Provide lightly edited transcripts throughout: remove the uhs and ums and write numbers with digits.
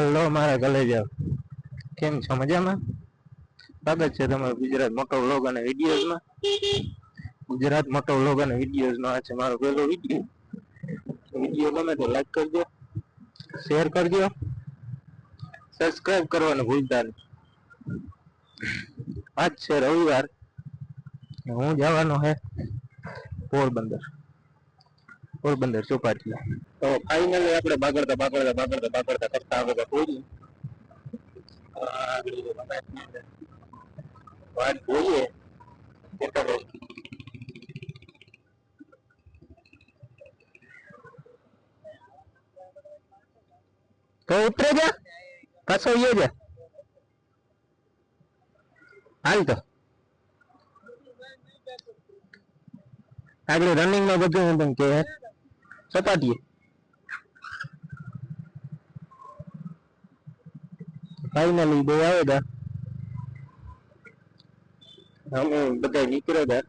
હાલો મારા કલેજા, કેમ છો? મજામાં? સ્વાગત છે તમારું ગુજરાત મોટો વ્લોગ અને વિડીયોઝમાં. ગુજરાત મોટો વ્લોગ અને વિડીયોઝનો આ છે મારો પહેલો વિડીયો ગમે તો લાઈક કરજો, શેર કરજો, સબસ્ક્રાઇબ કરવાનું ભૂલતા નહીં. આજ છે રવિવાર, હું જવાનો હે પોરબંદર ચોપાટી. તો ફાઇનલી આપણે બાગડતા કરતા આગળ પહોંચી વાત જોઈએ. તો ઉતરે જા, પાછો યો જા, હાલ તો આગળ રનિંગ માં બધું હું કે સપાટીએ ફાઇનલી બે આવે તા અમે બધા નીકળ્યા હતા.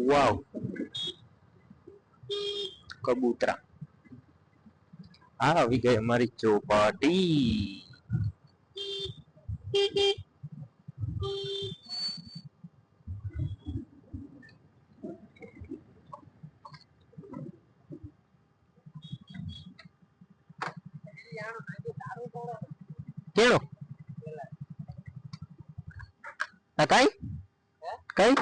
વાવ, કબૂતરા આવી ગઈ અમારી ચોપાટી. કેળો કઈ કઈ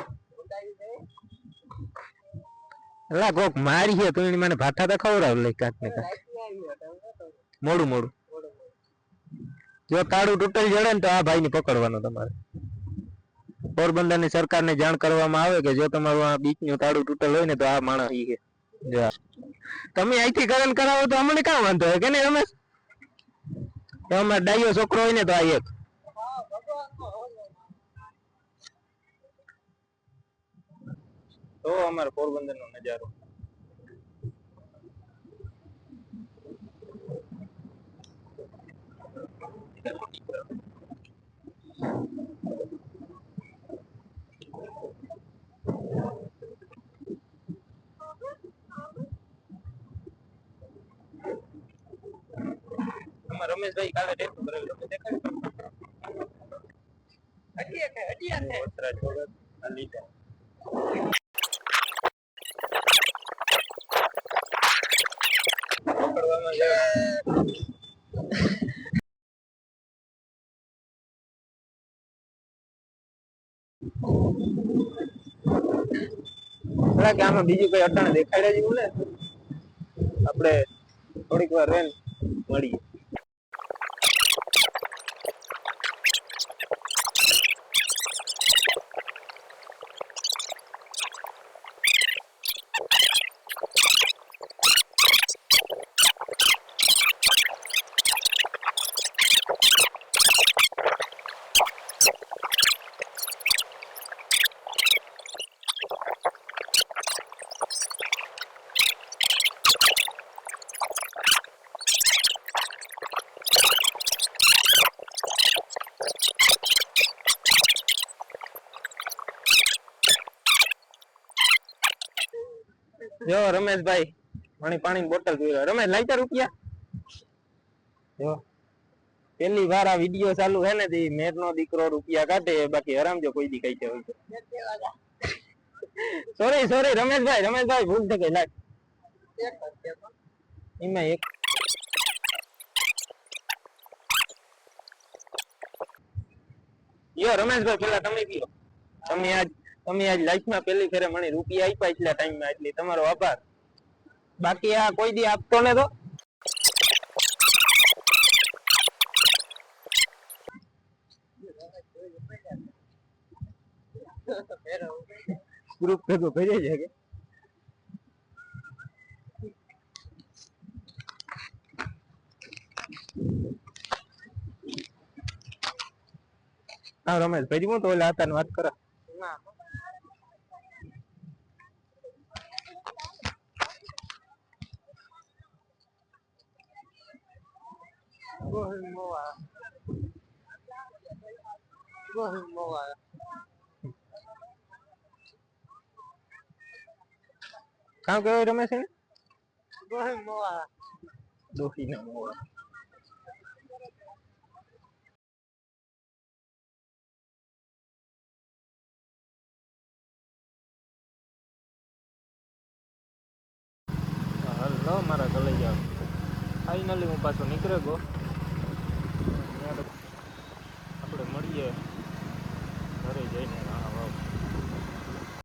એલા કોક મારી છે તું મને ભાઠા તો ખવડાવ લઈ કાંક ને કાંક. મોડું જો તાળું તૂટેલ જડે ને તો આ ભાઈ ને પકડવાનો તમારે. પોરબંદર ની સરકાર ને જાણ કરવામાં આવે કે જો તમારું આ બીચ નું તાળું તૂટેલ હોય ને તો આ માણસ ઈ છે. તમે અહીંથી કરણ કરાવો તો અમને કાં વાંધો હોય કે નહીં રમેશ? અમારે ડાયો છોકરો હોય ને તો આ એક તો અમારે પોરબંદર નો નજારો. રમેશભાઈ કાલે ટેટુ કરેલું તમે દેખાડ્યું? આમાં બીજું કઈ અટાણે દેખાડ્યા જેવું ને આપણે થોડીક વાર રેન મળીએ. જો રમેશભાઈ પાણી બોટલ પીવો. રમેશ લાઈટર રૂપિયા જો પેલી વાર આ વિડિયો ચાલુ હે ને તી મેર નો દીકરો રૂપિયા કાઢે, બાકી હરામજો કોઈ દી કઈ હોય. સોરી રમેશભાઈ ભૂલ થઈ ગઈ. લાગ એમાં એક યો રમેશભાઈ પેલા તમે પીઓ. તમે આજ લાઈફમાં પહેલી ફેરે મને રૂપિયા આપ્યા એટલા ટાઈમમાં, એટલે તમારો આભાર. બાકી આ કોઈ દી આપતો ને તો ગ્રુપ ભેગો ભરી છે કે હા રમેશ ભરી હું તો ઓલા હતા વાત કરો. કામ કયો રમેશ ને દોહી ના મોવા. હલો મારા ગલે જાવ. ફાઈનલી હું પાછો નીકળ્યો ગયો.